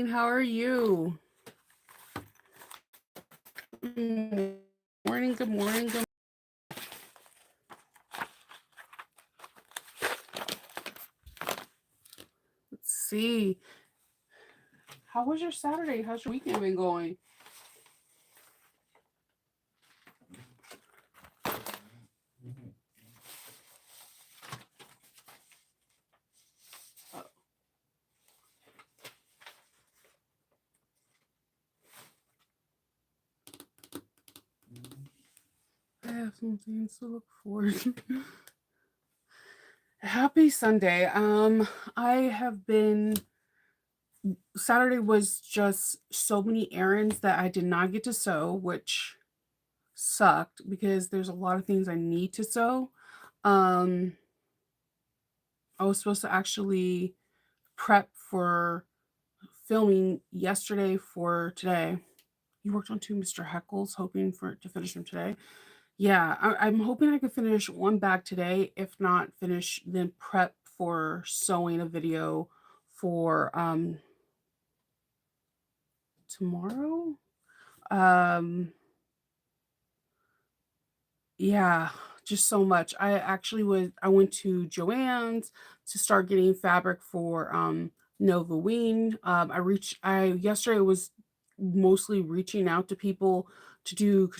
Eileen. How are you? Good morning, good morning, good Let's see. How was your Saturday? How's your weekend been going? Uh, I have some things to look forward to. Happy Sunday. I have been Saturday was just so many errands that I did not get to sew, which sucked because there's a lot of things I need to sew. Um, I was supposed to actually prep for filming yesterday for today. You worked on 2 Mr. Heckles, hoping for to finish them today. Yeah, I'm hoping I can finish one bag today. If not, finish then prep for sewing a video for tomorrow. Um, yeah, just so much. I went to Joann's to start getting fabric for Nova Ween. I yesterday was mostly reaching out to people to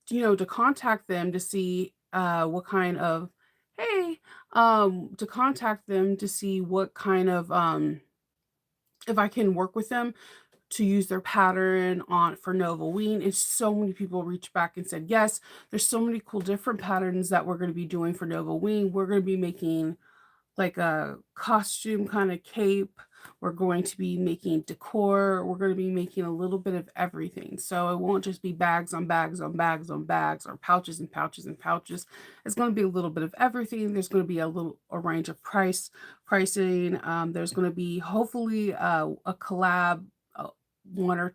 to contact them to see what kind of hey to contact them to see what kind of if I can work with them to use their pattern on for Nova Ween. And so many people reached back and said yes. There's so many cool different patterns that we're going to be doing for Nova Ween. We're going to be making like a costume kind of cape. We're going to be making decor. We're going to be making a little bit of everything. So it won't just be bags on bags on bags on bags or pouches and pouches and pouches. It's going to be a little bit of everything. There's going to be a range of pricing. There's going to be hopefully a collab, one or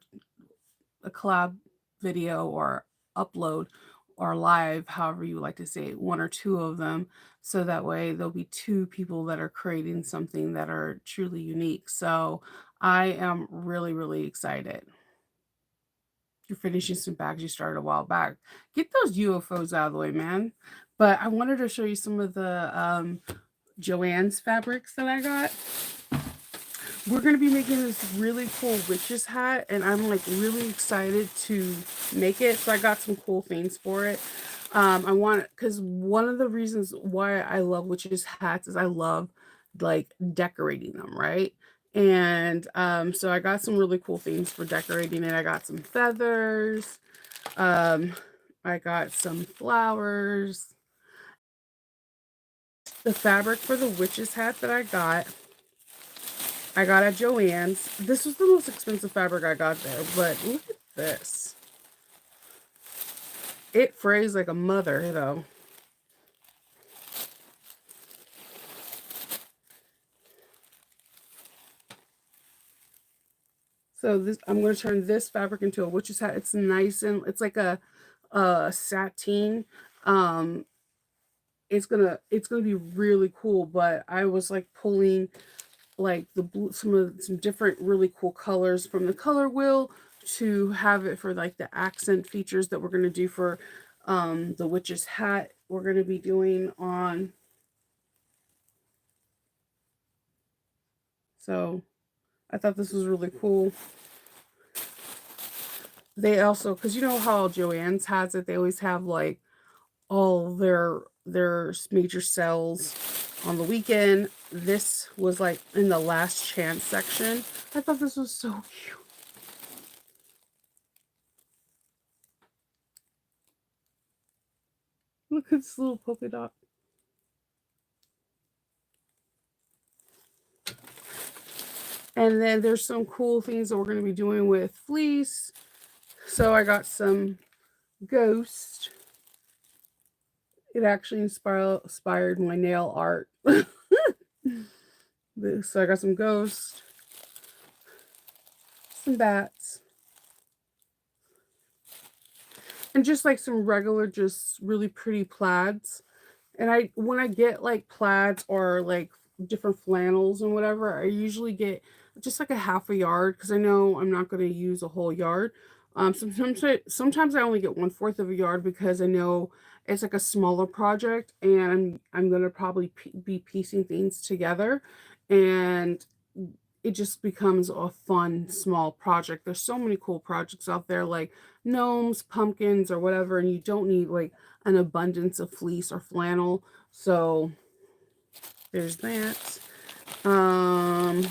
a collab video or upload or live, however you like to say it, one or two of them. So that way there'll be two people that are creating something that are truly unique. So I am really, really excited. You're finishing some bags you started a while back. Get those UFOs out of the way, man. But I wanted to show you some of the Joann's fabrics that I got. We're going to be making this really cool witch's hat, and I'm like really excited to make it. So I got some cool things for it. I want because one of the reasons why I love witches hats is I love like decorating them, right? And so I got some really cool things for decorating it. I got some feathers, um, I got some flowers. The fabric for the witch's hat that I got at Joann's. This was the most expensive fabric I got there, but look at this. It frays like a mother, though. So this, I'm going to turn this fabric into a witch's hat. It's nice and it's like a sateen. Um, it's gonna be really cool. But I was like pulling like the blue, some different really cool colors from the color wheel to have it for like the accent features that we're gonna do for the witch's hat. We're gonna be doing on. So I thought this was really cool. They also, because you know how Joann's has it, they always have like all their major sales on the weekend. This was like in the last chance section. I thought this was so cute. Look at this little polka dot. And then there's some cool things that we're going to be doing with fleece. So I got some ghost. It actually inspired my nail art. So I got some ghost, some bats, and just like some regular, just really pretty plaids. And when I get like plaids or like different flannels and whatever, I usually get just like a half a yard because I know I'm not going to use a whole yard. Sometimes I only get one fourth of a yard because I know it's like a smaller project, and I'm gonna probably be piecing things together, and it just becomes a fun small project. There's so many cool projects out there like gnomes, pumpkins, or whatever, and you don't need like an abundance of fleece or flannel. So there's that. Um,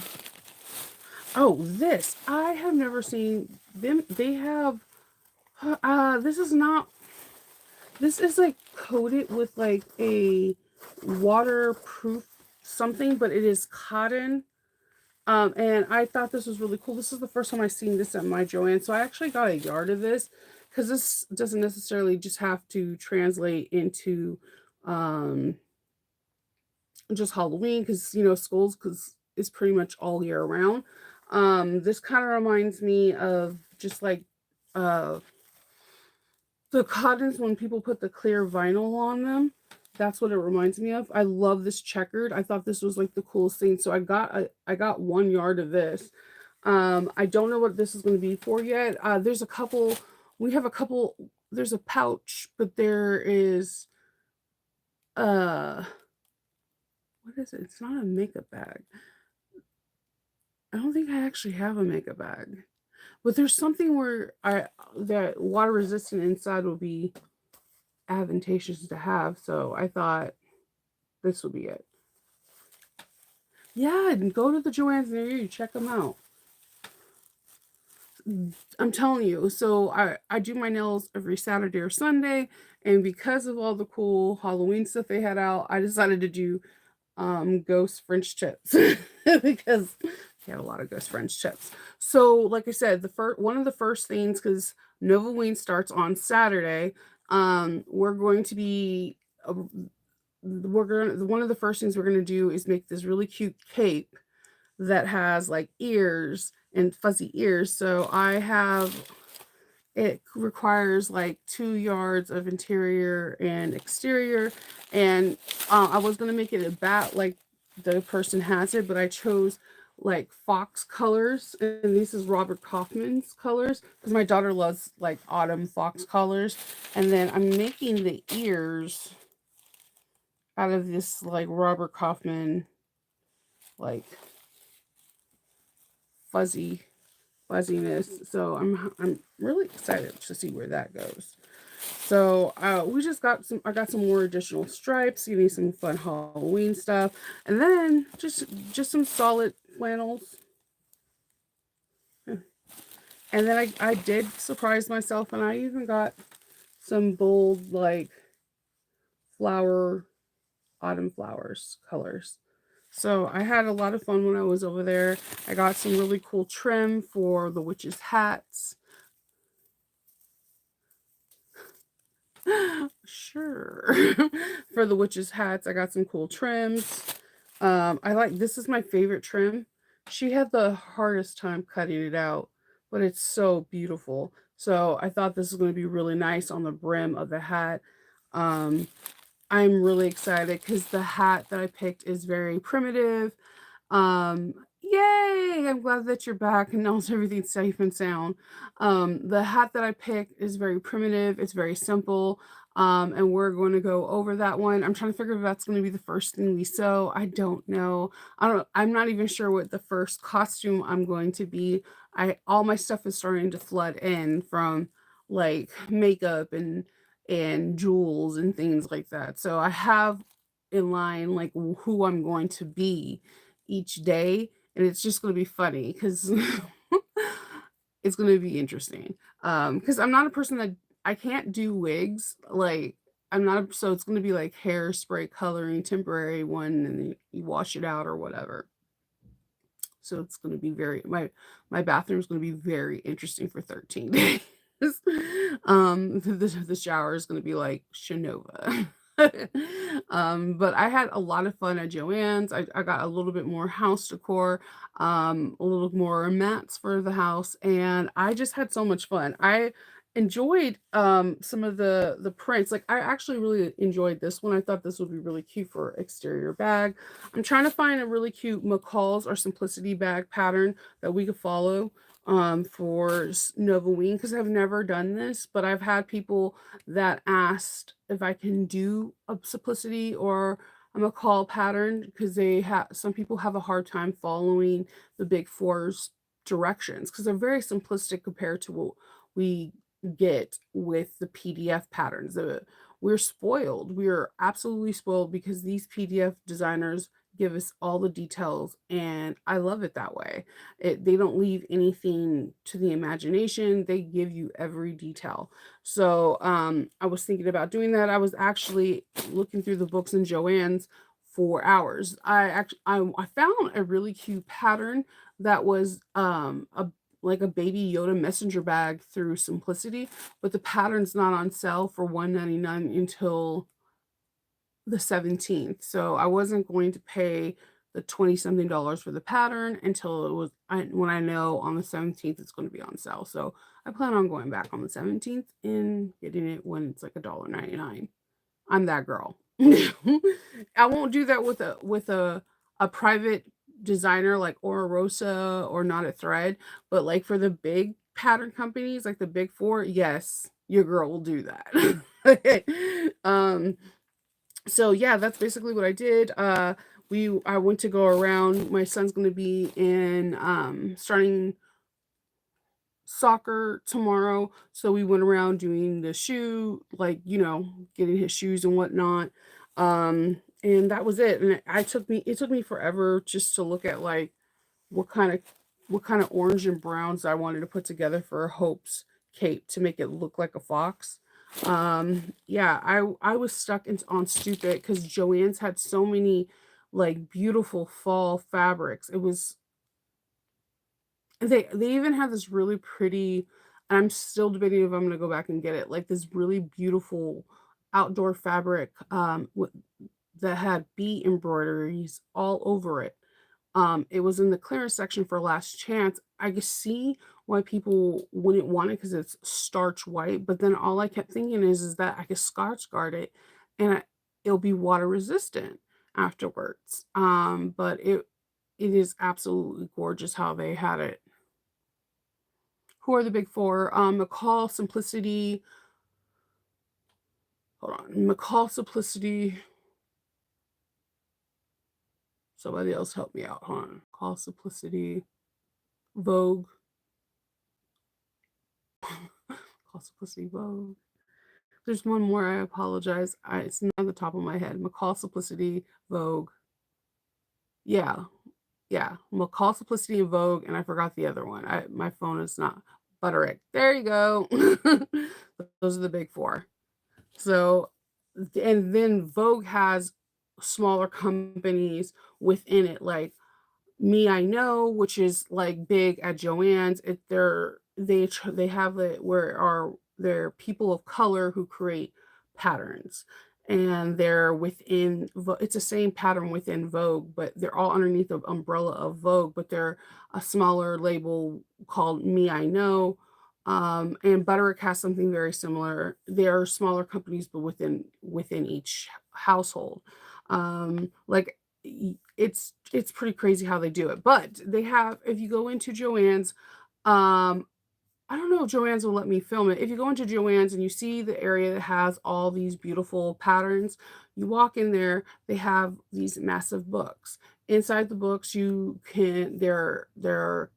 oh, this I have never seen them. They have this is not this is like coated with like a waterproof something, but it is cotton. And I thought this was really cool. This is the first time I've seen this at my Joann. So I actually got a yard of this because this doesn't necessarily just have to translate into um just Halloween because schools because it's pretty much all year round. This kind of reminds me of just like uh the cottons when people put the clear vinyl on them. That's what it reminds me of. I love this checkered. I thought this was like the coolest thing. So I got 1 yard of this. I don't know what this is going to be for yet. There's a couple. We have a couple. There's a pouch, but there is uh what is it? It's not a makeup bag. I don't think I actually have a makeup bag. But there's something where I that water resistant inside will be advantageous to have. So I thought this would be it. Yeah, and go to the Joann's near you. Check them out. I'm telling you. So I do my nails every Saturday or Sunday, and because of all the cool Halloween stuff they had out, I decided to do ghost French tips because they had a lot of ghost French tips. So, like I said, the first one of the first things because Novaween starts on Saturday. We're going to be we're gonna one of the first things we're gonna do is make this really cute cape that has like ears and fuzzy ears. So I have it requires like 2 yards of interior and exterior, and I was gonna make it a bat like the person has it, but I chose like fox colors, and this is Robert Kaufman's colors because my daughter loves like autumn fox colors, and then I'm making the ears out of this like Robert Kaufman like fuzzy fuzziness. So I'm really excited to see where that goes. So we just got some. I got some more additional stripes. Give me some fun Halloween stuff, and then just some solid flannels. And then I did surprise myself, and I even got some bold like flower autumn flowers colors. So I had a lot of fun when I was over there. I got some really cool trim for the witches' hats. Sure. For the witches' hats, I got some cool trims. I like this is my favorite trim. She had the hardest time cutting it out, but it's so beautiful. So I thought this was going to be really nice on the brim of the hat. Um, I'm really excited because the hat that I picked is very primitive. Yay! I'm glad that you're back and knows everything's safe and sound. The hat that I picked is very primitive. It's very simple. And we're going to go over that one. I'm trying to figure if that's going to be the first thing we sew. I don't know. I'm not even sure what the first costume I'm going to be. All my stuff is starting to flood in from like makeup and jewels and things like that. So I have in line like who I'm going to be each day, and it's just going to be funny because it's going to be interesting. Because I'm not a person that I can't do wigs. Like I'm not, so it's going to be like hairspray coloring, temporary one, and then you wash it out or whatever. So it's going to be my bathroom is going to be very interesting for 13 days. The shower is going to be like Shinova. But I had a lot of fun at Joann's. I got a little bit more house decor, a little more mats for the house, and I just had so much fun. I enjoyed, some of the prints. Like, I actually really enjoyed this one. I thought this would be really cute for exterior bag. I'm trying to find a really cute McCall's or Simplicity bag pattern that we could follow, for Nova Wing, because I've never done this, but I've had people that asked if I can do a Simplicity or a McCall pattern because they have some people have a hard time following the Big Four's directions because they're very simplistic compared to what we get with the PDF patterns. We're spoiled. We're absolutely spoiled because these PDF designers give us all the details, and I love it that way. They don't leave anything to the imagination. They give you every detail. So I was thinking about doing that. I was actually looking through the books in Joann's for hours. I found a really cute pattern that was a like a baby Yoda messenger bag through Simplicity, but the pattern's not on sale for 199 until the 17th. So I wasn't going to pay the 20 something dollars for the pattern until when I know on the 17th it's going to be on sale. So I plan on going back on the 17th and getting it when it's like a dollar 99. I'm that girl. I won't do that with a private designer like Ora Rosa or Not a Thread, but like for the big pattern companies like the Big Four, yes, your girl will do that. um, so yeah, that's basically what I did. I went to go around. My son's gonna be in starting soccer tomorrow. So we went around doing the shoe, like, getting his shoes and whatnot. And that was it. And it took me forever just to look at like what kind of orange and browns I wanted to put together for Hope's cape to make it look like a fox. Yeah, I was stuck on stupid because Joann's had so many like beautiful fall fabrics. It was they even have this really pretty, I'm still debating if I'm gonna go back and get it, like, this really beautiful outdoor fabric, that had bee embroideries all over it. It was in the clearance section for Last Chance. I could see why people wouldn't want it because it's starch white, but then all I kept thinking is that I could Scotch guard it and it'll be water resistant afterwards. But it is absolutely gorgeous how they had it. Who are the Big Four? McCall, Simplicity. Hold on. McCall, Simplicity. Somebody else help me out. Hold on. Call Simplicity. Vogue. Call Simplicity, Vogue. There's one more. I apologize. It's not on the top of my head. McCall, Simplicity, Vogue. Yeah. Yeah. McCall, Simplicity, and Vogue. And I forgot the other one. My phone is not. Butterick. There you go. Those are the Big Four. So, and then Vogue has smaller companies within it, like Me I Know, which is like big at Joann's. They have it where are they're people of color who create patterns, and they're within. It's the same pattern within Vogue, but they're all underneath the umbrella of Vogue. But they're a smaller label called Me I Know. And Butterick has something very similar. They are smaller companies, but within each household. Like it's pretty crazy how they do it. But they have if you go into Joann's, um, I don't know if Joann's will let me film it. If you go into Joann's and you see the area that has all these beautiful patterns, you walk in there, they have these massive books. Inside the books, you can they're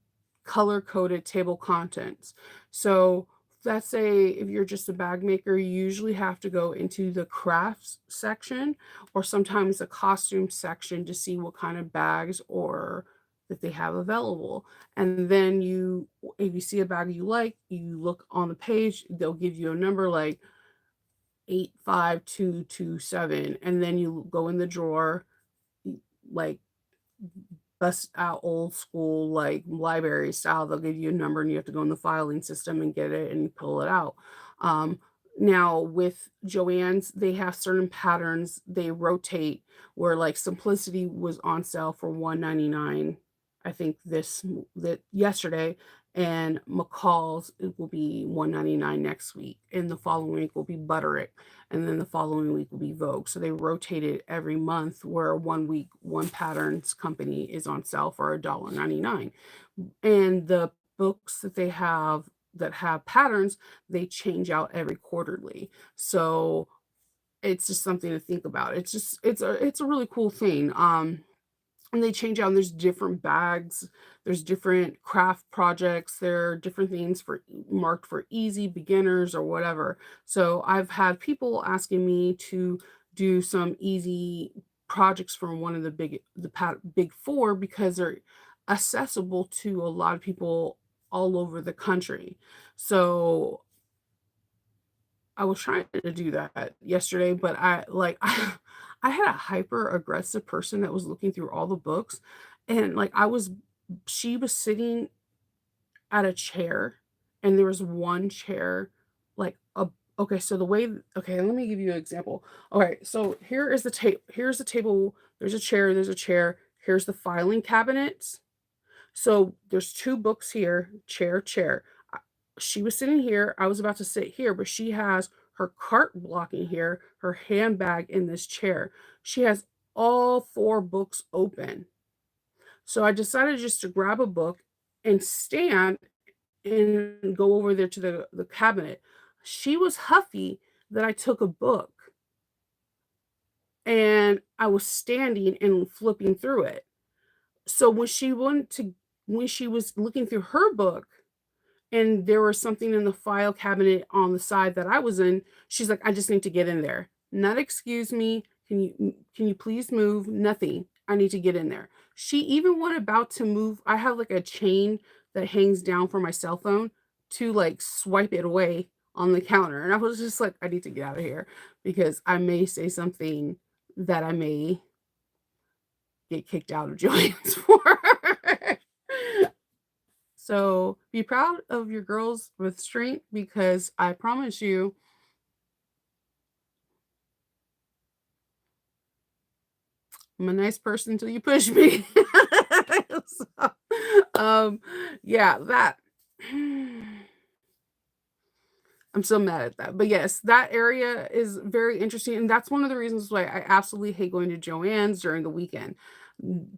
color coded table contents. So let's say if you're just a bag maker, you usually have to go into the crafts section or sometimes the costume section to see what kind of bags or that they have available. And then if you see a bag you like, you look on the page, they'll give you a number like 85227, and then you go in the drawer, like bust out old school like library style. They'll give you a number and you have to go in the filing system and get it and pull it out. Um, Now with Joann's, they have certain patterns they rotate where like Simplicity was on sale for 199. I think that yesterday, and McCall's it will be 199 next week, and the following week will be Butterick, and then the following week will be Vogue. So they rotate it every month where one week one patterns company is on sale for $1.99. And the books that have patterns, they change out every quarterly. So it's just something to think about. It's a really cool thing. And they change out and there's different bags, there's different craft projects, there are different things for marked for easy beginners or whatever. So I've had people asking me to do some easy projects from one of the big four because they're accessible to a lot of people all over the country. So I was trying to do that yesterday, but I had a hyper aggressive person that was looking through all the books, and she was sitting at a chair, and there was one chair, like a okay, so the way okay, let me give you an example. Okay, so here's the table, there's a chair, here's the filing cabinets. So there's 2 books here, chair, chair. She was sitting here, I was about to sit here, but she has her cart blocking here, her handbag in this chair. She has all 4 books open. So I decided just to grab a book and stand and go over there to the cabinet. She was huffy that I took a book and I was standing and flipping through it. So when she was looking through her book, and there was something in the file cabinet on the side that I was in, she's like, "I just need to get in there." Not excuse me, can you please move? Nothing. I need to get in there. She even went about to move. I have like a chain that hangs down for my cell phone to like swipe it away on the counter. And I was just like, I need to get out of here because I may say something that I may get kicked out of Joann's for. So be proud of your girls with strength because I promise you, I'm a nice person until you push me. So, um, yeah, that I'm so mad at that. But yes, that area is very interesting. And that's one of the reasons why I absolutely hate going to Joann's during the weekend.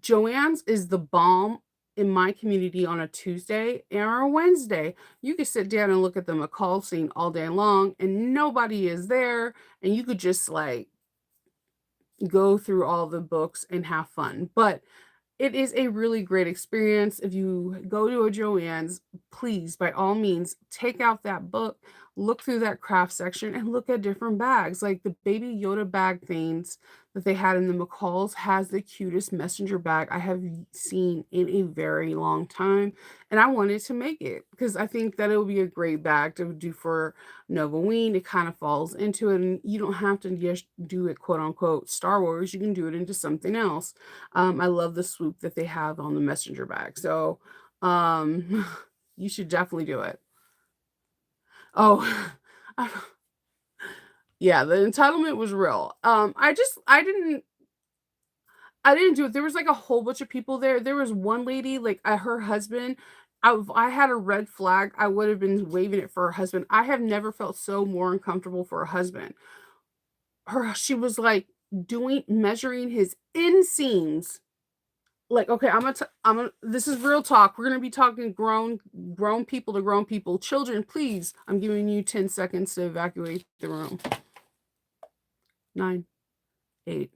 Joann's is the bomb in my community on a Tuesday or a Wednesday. You could sit down and look at the McCall scene all day long and nobody is there. And you could just like go through all the books and have fun. But it is a really great experience. If you go to a Joann's, please, by all means, take out that book, look through that craft section, and look at different bags. Like the Baby Yoda bag things that they had in the McCalls has the cutest messenger bag I have seen in a very long time. And I wanted to make it because I think that it would be a great bag to do for Novaween. It kind of falls into it, and you don't have to just do it quote unquote Star Wars. You can do it into something else. I love the swoop that they have on the messenger bag. So, you should definitely do it. Oh, yeah, the entitlement was real. I didn't do it. There was like a whole bunch of people there. There was one lady, like her husband. If I had a red flag, I would have been waving it for her husband. I have never felt so more uncomfortable for a husband. She was like measuring his inseams. Like, okay, I'm gonna this is real talk. We're gonna be talking grown people to grown people. Children, please, I'm giving you 10 seconds to evacuate the room. 9, 8,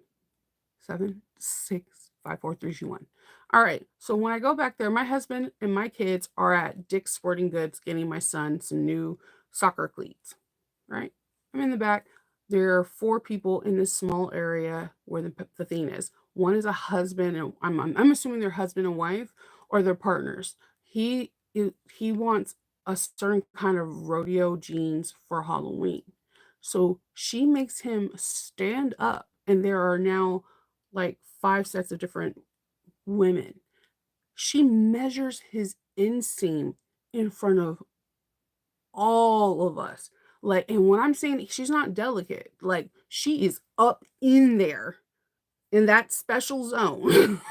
7, 6, 5, 4, 3, 2, 1. All right. So when I go back there, my husband and my kids are at Dick's Sporting Goods getting my son some new soccer cleats. Right? I'm in the back. There are 4 people in this small area where the thing is. One is a husband, and I'm assuming they're husband and wife or they're partners. He wants a certain kind of rodeo jeans for Halloween. So she makes him stand up, and there are now like 5 sets of different women. She measures his inseam in front of all of us. Like, and when I'm saying she's not delicate, like she is up in there in that special zone,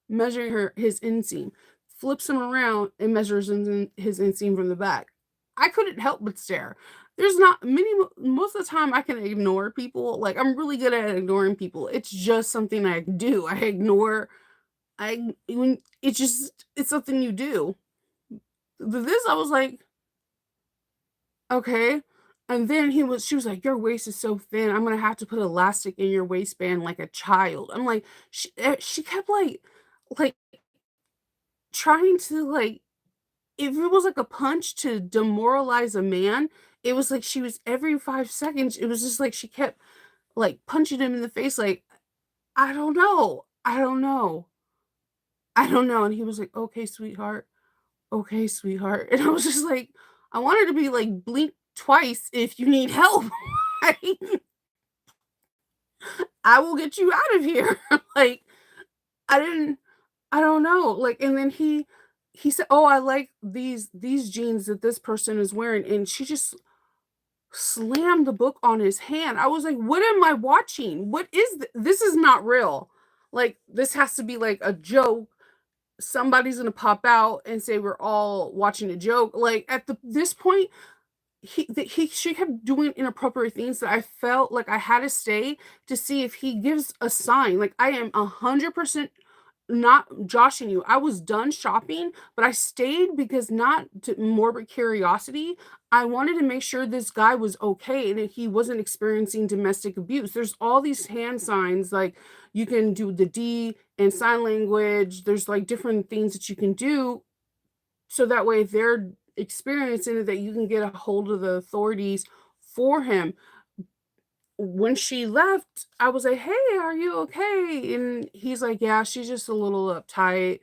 measuring his inseam. flips him around and measures his inseam from the back. I couldn't help but stare. There's not many most of the time I can ignore people. Like I'm really good at ignoring people. It's just something I do. I ignore I when it's just it's something you do. This I was like, okay. And then she was like, "Your waist is so thin. I'm gonna have to put elastic in your waistband like a child." I'm like, she kept like trying to like if it was like a punch to demoralize a man, it was like she was every 5 seconds. It was just like she kept like punching him in the face. Like I don't know, I don't know, I don't know. And he was like, "Okay, sweetheart." Okay, sweetheart. And I was just like, I wanted to be like, blink twice if you need help. I I will get you out of here. Like, I didn't, I don't know. Like, and then he said, "Oh, I like these jeans that this person is wearing." And she just slammed the book on his hand. I was like, "What am I watching? What is this is not real. Like, this has to be like a joke. Somebody's gonna pop out and say we're all watching a joke." Like at this point, he she kept doing inappropriate things that I felt like I had to stay to see if he gives a sign. Like I am 100% not joshing you. I was done shopping, but I stayed because not to morbid curiosity. I wanted to make sure this guy was okay and that he wasn't experiencing domestic abuse. There's all these hand signs, like you can do the D and sign language. There's like different things that you can do so that way if they're experiencing it that you can get a hold of the authorities for him. When she left, I was like, "Hey, are you okay?" And he's like, "Yeah, she's just a little uptight.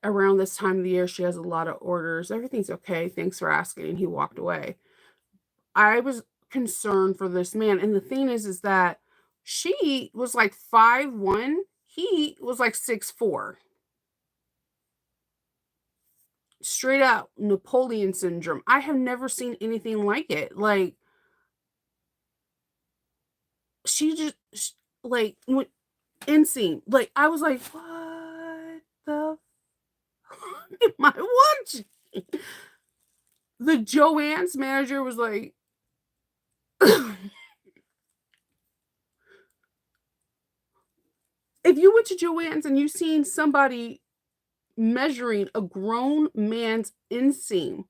Around this time of the year, she has a lot of orders. Everything's okay. Thanks for asking." And he walked away. I was concerned for this man. And the thing is that she was like 5'1", he was like 6'4". Straight up Napoleon syndrome. I have never seen anything like it. Like, she just like, when insane. Like, I was like, "What the fuck am I watching?" The Joann's manager was like if you went to Joann's and you seen somebody measuring a grown man's inseam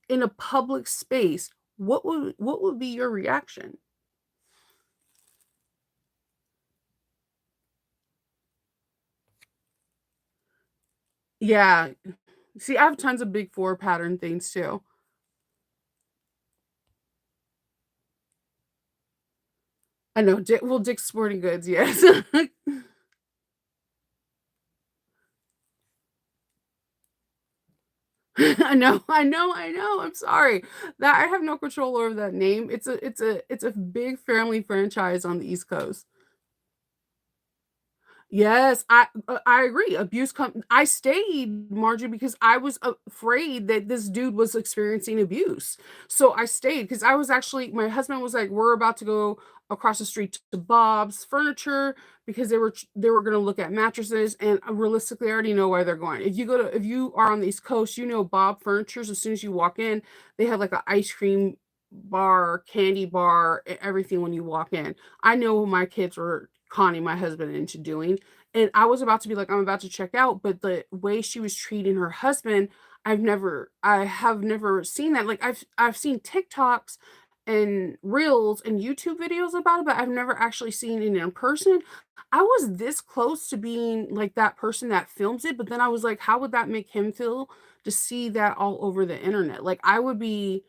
in a public space, what would be your reaction? Yeah. See, I have tons of big 4 pattern things too. I know, Dick's Sporting Goods, yes. I know, I'm sorry. That I have no control over that name. It's a big family franchise on the East Coast. Yes, I agree. I stayed, Margie, because I was afraid that this dude was experiencing abuse. So I stayed because I was actually my husband was like, "We're about to go across the street to Bob's Furniture because they were going to look at mattresses." And realistically, I already know where they're going. If you are on the East Coast, you know Bob Furnitures. As soon as you walk in, they have like an ice cream bar, candy bar, everything when you walk in. I know what my kids were conning my husband into doing. And I was about to be like, I'm about to check out, but the way she was treating her husband, I have never seen that. Like I've seen TikToks and reels and YouTube videos about it, but I've never actually seen it in person. I was this close to being like that person that films it, but then I was like, how would that make him feel to see that all over the internet? Like I would be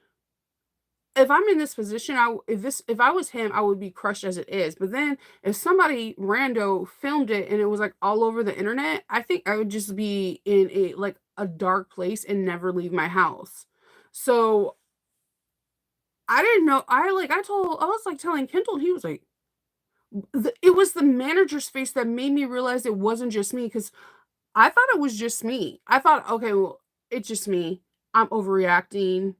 if I'm in this position, if I was him, I would be crushed as it is. But then if somebody rando filmed it and it was like all over the internet, I think I would just be in a like a dark place and never leave my house. So I didn't know. I was like telling Kendall, and he was like, it was the manager's face that made me realize it wasn't just me because I thought it was just me. I thought, "Okay, well, it's just me. I'm overreacting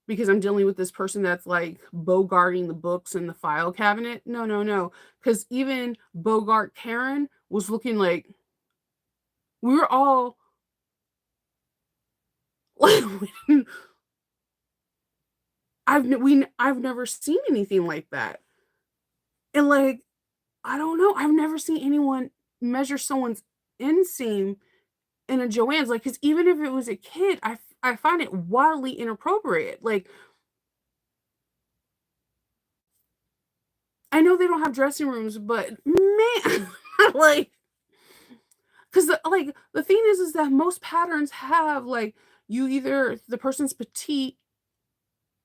because I'm dealing with this person that's, like, bogarting the books in the file cabinet." No, no, no. Because even Bogart Karen was looking like we were all Like, I've never seen anything like that. And, like, I don't know, I've never seen anyone measure someone's inseam in a Joann's, like, because even if it was a kid, I find it wildly inappropriate. Like, I know they don't have dressing rooms, but man, like, 'cause the thing is that most patterns have, like, you either the person's petite,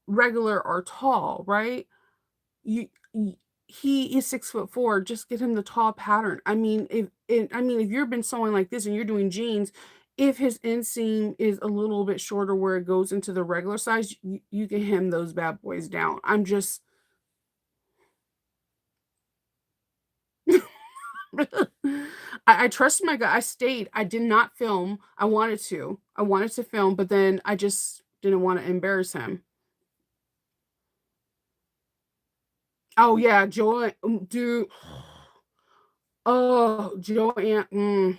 regular, or tall, right? You y He is 6'4", just get him the tall pattern. I mean, if you've been sewing like this and you're doing jeans, if his inseam is a little bit shorter where it goes into the regular size, you can hem those bad boys down. I'm just I trusted my gut. I stayed. I did not film. I wanted to. I wanted to film, but then I just didn't wanna embarrass him. Oh, yeah, Joy dude. Oh, Joanne,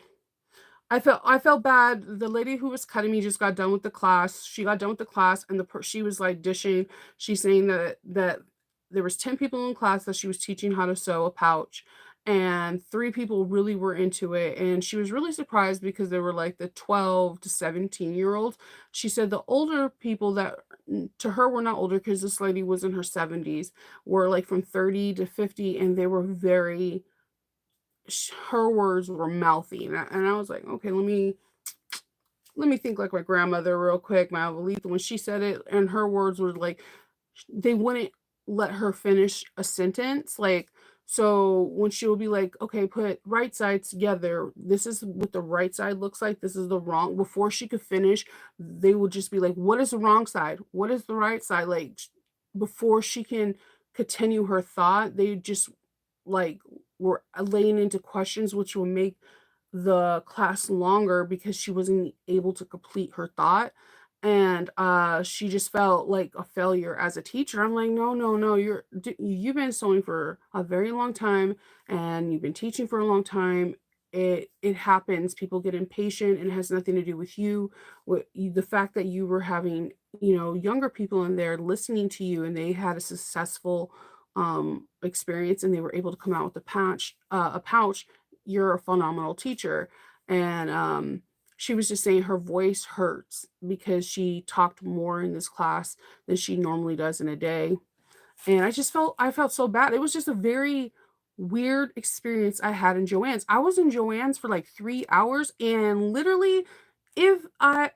I felt bad. The lady who was cutting me just got done with the class. She got done with the class, and she was, like, dishing. She's saying that there was 10 people in class that she was teaching how to sew a pouch, and 3 people really were into it, and she was really surprised because they were, like, the 12 to 17-year-olds. She said the older people that to her were not older because this lady was in her 70s, were, like, from 30 to 50, and they were very her words were mouthy, and I was like, "Okay, let me think like my grandmother real quick, my abuelita, when she said it, and her words were like they wouldn't let her finish a sentence, like, so when she would be like, "Okay, put right sides together. This is what the right side looks like. This is the wrong." Before she could finish, they would just be like, "What is the wrong side? What is the right side?" Like, before she can continue her thought, they just, like, were laying into questions which will make the class longer because she wasn't able to complete her thought, and, she just felt like a failure as a teacher. I'm like, "No, no, no, you've been sewing for a very long time, and you've been teaching for a long time. It happens, people get impatient, and it has nothing to do with you. The fact that you were having, younger people in there listening to you, and they had a successful, experience, and they were able to come out with a pouch, you're a phenomenal teacher." And she was just saying her voice hurts because she talked more in this class than she normally does in a day. And I felt so bad. It was just a very weird experience I had in Joanne's. I was in Joanne's for like 3 hours, and literally if I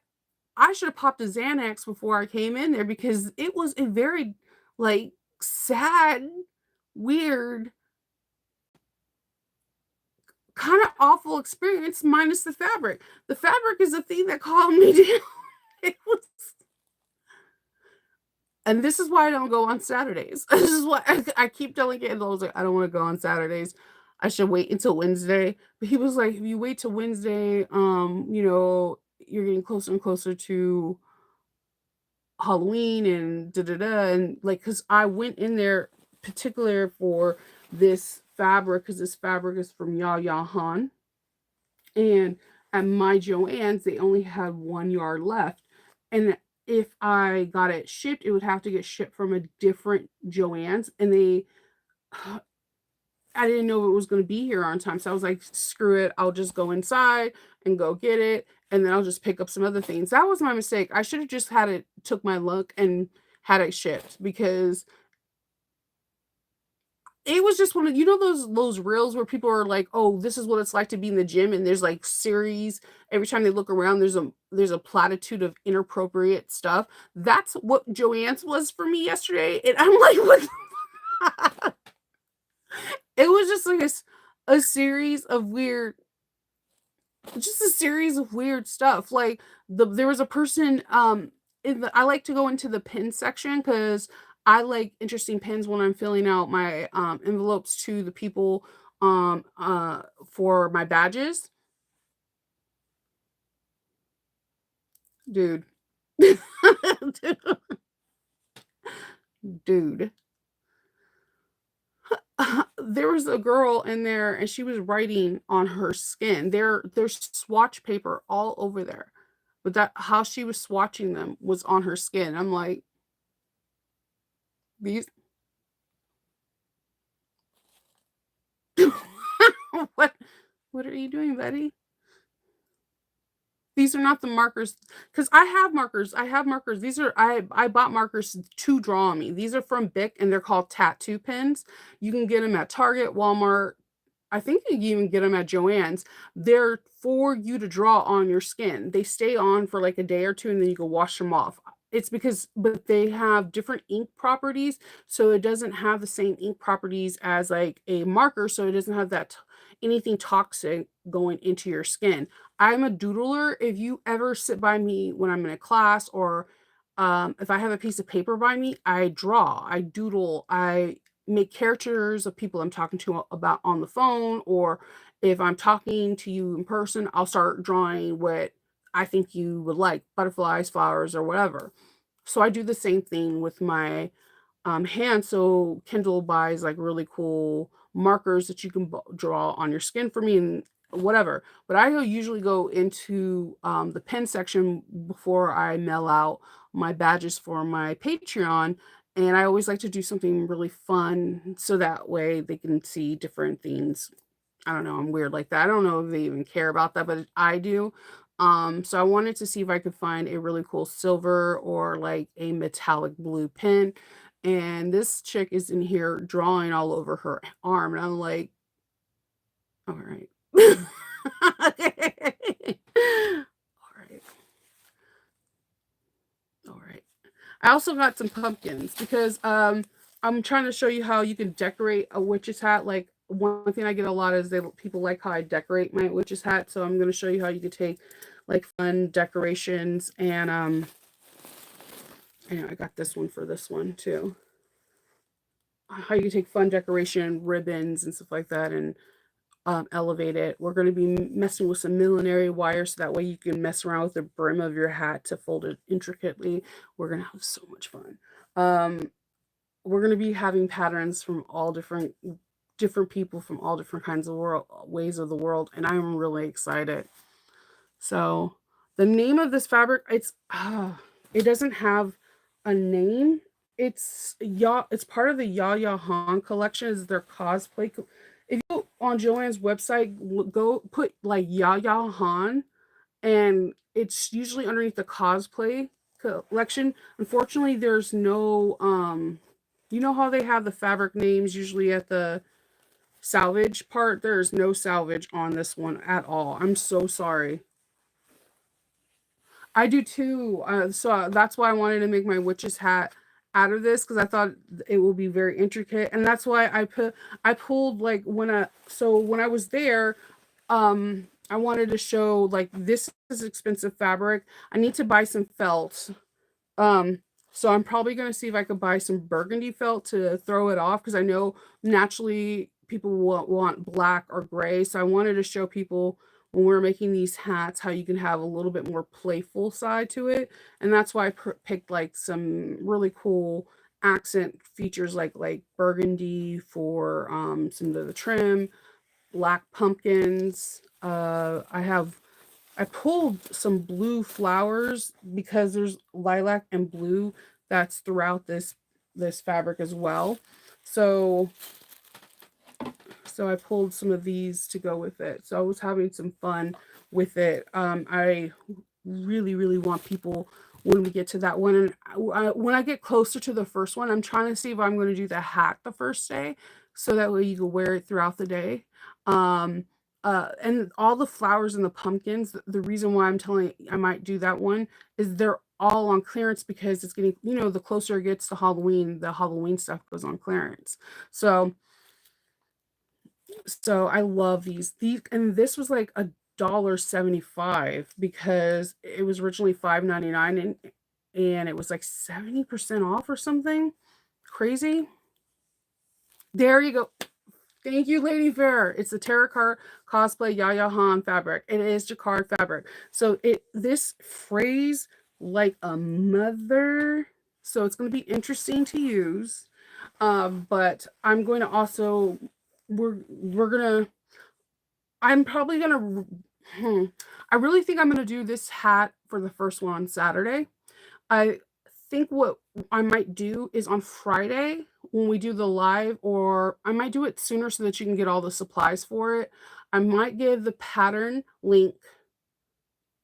should have popped a Xanax before I came in there because it was a very like sad, weird, kinda awful experience minus the fabric. The fabric is the thing that calmed me down. It was and this is why I don't go on Saturdays. This is why I keep telling Kendall, I was like, "I don't wanna go on Saturdays. I should wait until Wednesday." But he was like, "If you wait till Wednesday, you're getting closer and closer to Halloween and da da da." And like, cause I went in there particular for this fabric, because this fabric is from Ya Ya Han. And at my Joann's, they only had 1 yard left, and if I got it shipped, it would have to get shipped from a different Joann's, and I didn't know it was gonna be here on time, so I was like, "Screw it, I'll just go inside and go get it, and then I'll just pick up some other things." That was my mistake. I should have just had it took my luck and had it shipped because it was just one of those reels where people are like, "Oh, this is what it's like to be in the gym," and there's, like, series every time they look around, there's a platitude of inappropriate stuff. That's what Joanne's was for me yesterday, and I'm like, "What?" It was just like a series of weird just a series of weird stuff, like, there was a person, I like to go into the pin section because I like interesting pins when I'm filling out my, envelopes to the people, for my badges. Dude. Dude. There was a girl in there, and she was writing on her skin. There's swatch paper all over there. but that how she was swatching them was on her skin. I'm like, these what what are you doing, buddy? These are not the markers, because I have markers. I have markers. These are I bought markers to draw on me. These are from Bic and they're called tattoo pens. You can get them at Target, Walmart. I think you can even get them at Joann's. They're for you to draw on your skin. They stay on for like a day or two and then you can wash them off. It's because but they have different ink properties, so it doesn't have the same ink properties as like a marker, so it doesn't have that anything toxic going into your skin. I'm a doodler. If you ever sit by me when I'm in a class or if I have a piece of paper by me, I draw, I doodle, I make characters of people I'm talking to about on the phone, or if I'm talking to you in person, I'll start drawing what I think you would like, butterflies, flowers, or whatever. So I do the same thing with my hand. So Kindle buys like really cool markers that you can draw on your skin for me and whatever. But usually go into the pen section before I mail out my badges for my Patreon. And I always like to do something really fun so that way they can see different things. I don't know, I'm weird like that. I don't know if they even care about that, but I do. So I wanted to see if I could find a really cool silver or like a metallic blue pen. And this chick is in here drawing all over her arm. And I'm like, all right. All right. All right. I also got some pumpkins because I'm trying to show you how you can decorate a witch's hat. Like one thing I get a lot is people like how I decorate my witch's hat. So I'm going to show you how you could take like fun decorations and I got this one for this one too. How you can take fun decoration ribbons and stuff like that and elevate it. We're going to be messing with some millinery wire so that way you can mess around with the brim of your hat to fold it intricately. We're going to have so much fun. Um, we're going to be having patterns from all different people from all different kinds of ways of the world, and I'm really excited. So the name of this fabric, it doesn't have a name. It's part of the Ya Han collection. Is their cosplay. If you go on Joann's website, go put like Ya Han, and it's usually underneath the cosplay collection. Unfortunately, there's no you know how they have the fabric names usually at the salvage part? There's no salvage on this one at all. I'm so sorry. I do too. So that's why I wanted to make my witch's hat out of this because I thought it will be very intricate, and that's why I pulled like when I was there, I wanted to show like this is expensive fabric. I need to buy some felt. So I'm probably gonna see if I could buy some burgundy felt to throw it off because I know naturally people want black or gray. So I wanted to show people when we're making these hats how you can have a little bit more playful side to it, and that's why I picked like some really cool accent features like burgundy for some of the trim, black pumpkins. I pulled some blue flowers because there's lilac and blue that's throughout this fabric as well. So I pulled some of these to go with it. So I was having some fun with it. I really want people when we get to that one, and when I get closer to the first one, I'm trying to see if I'm going to do the hat the first day, so that way you can wear it throughout the day. Um, and all the flowers and the pumpkins. The reason why I'm telling I might do that one is they're all on clearance because it's getting the closer it gets to Halloween, the Halloween stuff goes on clearance. So I love these. And this was like $1.75 because it was originally $5.99 and it was like 70% off or something. Crazy. There you go. Thank you, Lady Fair. It's the Tarot Card Cosplay Yaya Han fabric. It is Jacquard fabric. So this phrase like a mother. So it's going to be interesting to use. But I'm going to also we're gonna I'm probably gonna I really think I'm gonna do this hat for the first one on Saturday. I think what I might do is on Friday when we do the live, or I might do it sooner so that you can get all the supplies for it. I might give the pattern link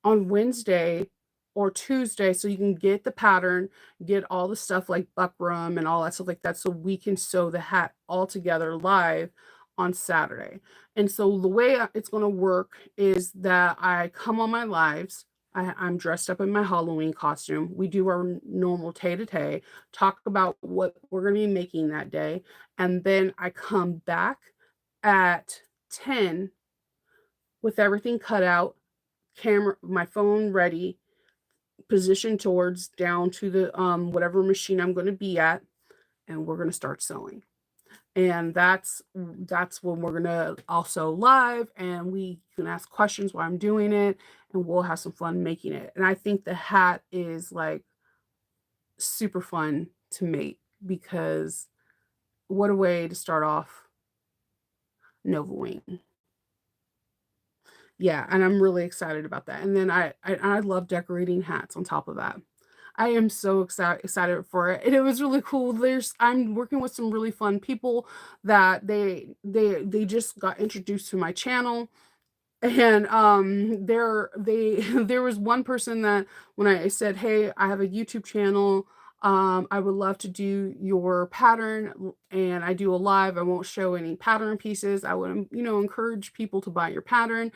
on Wednesday or Tuesday so you can get the pattern, get all the stuff like buckram and all that stuff like that so we can sew the hat all together live on Saturday. And so the way it's going to work is that I come on my lives. I'm dressed up in my Halloween costume. We do our normal tay-to-tay, talk about what we're going to be making that day. And then I come back at 10 with everything cut out, camera, my phone ready, positioned towards down to the whatever machine I'm going to be at, and we're going to start sewing. And that's when we're going to also live, and we can ask questions while I'm doing it, and we'll have some fun making it. And I think the hat is like super fun to make because what a way to start off Nova Wing. Yeah, and I'm really excited about that. And then I love decorating hats on top of that. I am so excited for it. And it was really cool. I'm working with some really fun people that they just got introduced to my channel. And there was one person that when I said, "Hey, I have a YouTube channel. I would love to do your pattern and I do a live. I won't show any pattern pieces. I would, encourage people to buy your pattern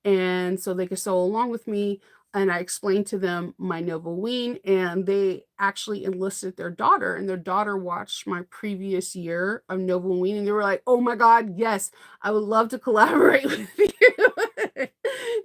and so they could sew along with me. And I explained to them my Novaween, and they actually enlisted their daughter, and their daughter watched my previous year of Novaween, and they were like, "Oh my God, yes, I would love to collaborate with you."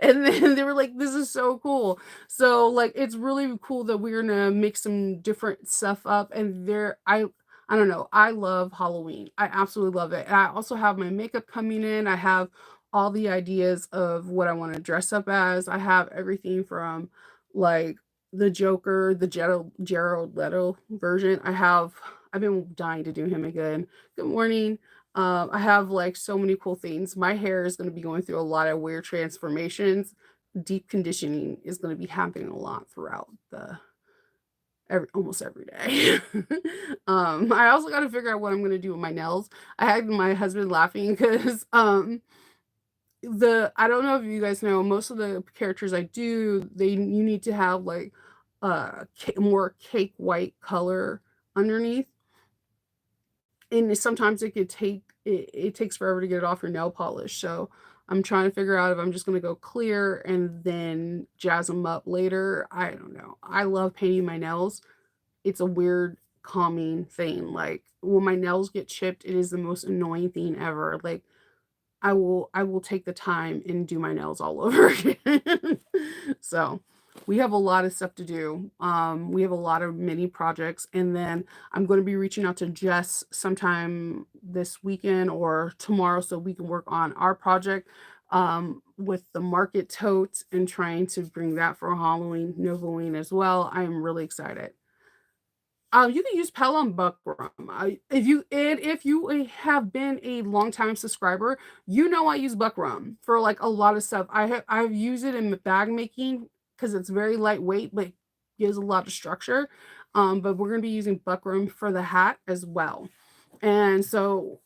And then they were like, "This is so cool." So like, it's really cool that we're gonna mix some different stuff up, and I don't know. I love Halloween. I absolutely love it. And I also have my makeup coming in. I have all the ideas of what I want to dress up as. I have everything from like the Joker, the Gerald Leto version. I've been dying to do him again. Good morning. I have like so many cool things. My hair is going to be going through a lot of weird transformations. Deep conditioning is going to be happening a lot throughout almost every day. I also got to figure out what I'm going to do with my nails. I had my husband laughing because I don't know if you guys know, most of the characters I do, you need to have like more cake white color underneath, and sometimes it takes forever to get it off your nail polish. So I'm trying to figure out if I'm just gonna go clear and then jazz them up later. I don't know. I love painting my nails. It's a weird calming thing. Like when my nails get chipped, it is the most annoying thing ever. Like I will take the time and do my nails all over again. So we have a lot of stuff to do. We have a lot of mini projects, and then I'm going to be reaching out to Jess sometime this weekend or tomorrow so we can work on our project with the market totes and trying to bring that for Halloween, Novaween as well. I am really excited. You can use Pelham Buckram. If you have been a longtime subscriber, you know I use Buckram for like a lot of stuff. I've used it in bag making because it's very lightweight, but gives a lot of structure. But we're gonna be using Buckram for the hat as well. And so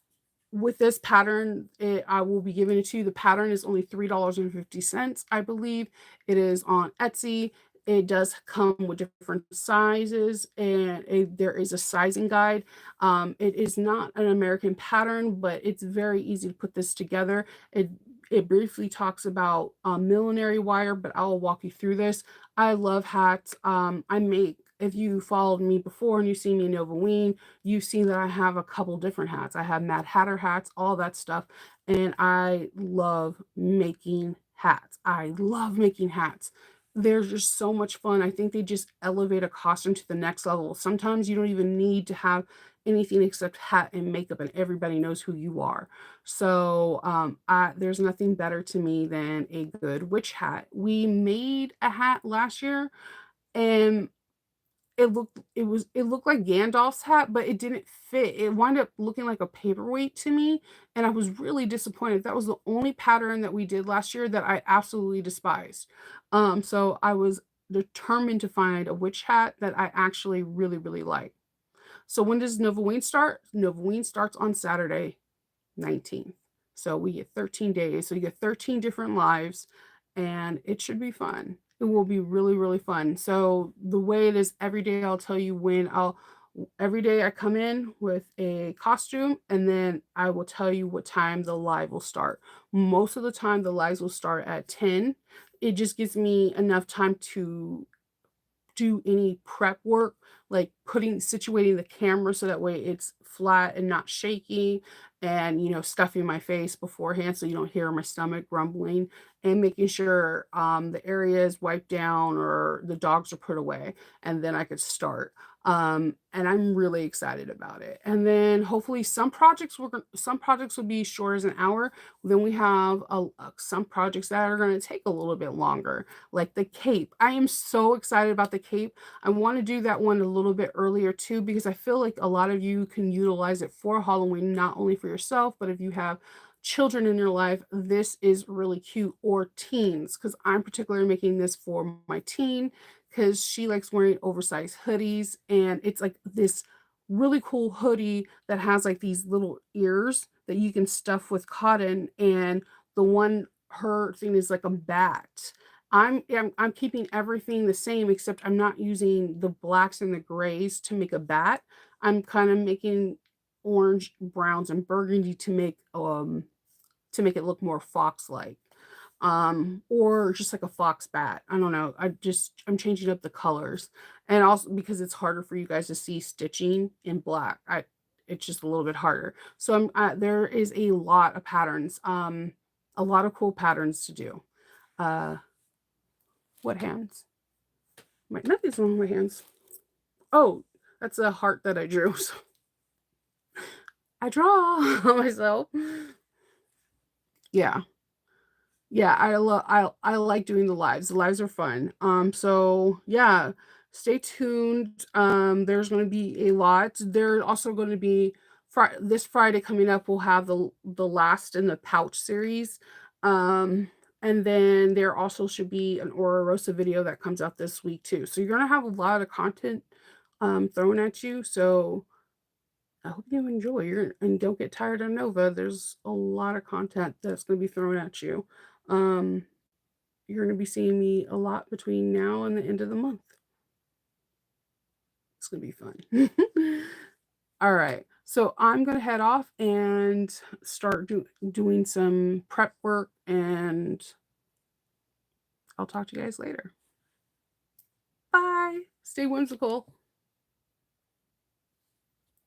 with this pattern, I will be giving it to you. The pattern is only $3.50, I believe. It is on Etsy. It does come with different sizes, and there is a sizing guide. It is not an American pattern, but it's very easy to put this together. It briefly talks about millinery wire, but I'll walk you through this. I love hats. If you followed me before and you've seen me in Novaween, you've seen that I have a couple different hats. I have Mad Hatter hats, all that stuff. And I love making hats. I love making hats. They're just so much fun. I think they just elevate a costume to the next level. Sometimes you don't even need to have anything except hat and makeup, and everybody knows who you are. So there's nothing better to me than a good witch hat. We made a hat last year, and it looked like Gandalf's hat, but it didn't fit. It wound up looking like a paperweight to me, and I was really disappointed. That was the only pattern that we did last year that I absolutely despised. So I was determined to find a witch hat that I actually really, really like. So when does Novoween start? Novoween starts on Saturday, 19th. So we get 13 days. So you get 13 different lives, and it should be fun. It will be really, really fun. So the way it is every day, I'll tell you when I'll every day I come in with a costume, and then I will tell you what time the live will start. Most of the time the lives will start at 10. It just gives me enough time to do any prep work, like situating the camera so that way it's flat and not shaky, and stuffing my face beforehand so you don't hear my stomach grumbling, and making sure the area is wiped down or the dogs are put away, and then I could start. And I'm really excited about it. And then hopefully some projects will be short as an hour. Then we have some projects that are going to take a little bit longer, like the cape. I am so excited about the cape. I want to do that one a little bit earlier too, because I feel like a lot of you can utilize it for Halloween, not only for yourself, but if you have children in your life, this is really cute, or teens, because I'm particularly making this for my teen because she likes wearing oversized hoodies, and it's like this really cool hoodie that has like these little ears that you can stuff with cotton, and the one her thing is like a bat. I'm keeping everything the same, except I'm not using the blacks and the grays to make a bat. I'm kind of making orange, browns, and burgundy to make it look more fox-like. Or just like a fox bat. I don't know. I'm changing up the colors. And also because it's harder for you guys to see stitching in black. It's just a little bit harder. So there is a lot of patterns. A lot of cool patterns to do. Uh what hands? Nothing's wrong with my hands. Oh, that's a heart that I drew. So I draw myself. Yeah. Yeah, I like doing the lives. The lives are fun. So yeah, stay tuned. There's going to be a lot. There's also going to be this Friday coming up. We'll have the last in the pouch series. And then there also should be an Aura Rosa video that comes out this week too. So you're gonna have a lot of content thrown at you. So I hope you enjoy and don't get tired of Nova. There's a lot of content that's going to be thrown at you. Um, you're going to be seeing me a lot between now and the end of the month. It's going to be fun. All right. So I'm going to head off and start doing some prep work, and I'll talk to you guys later. Bye. Stay whimsical.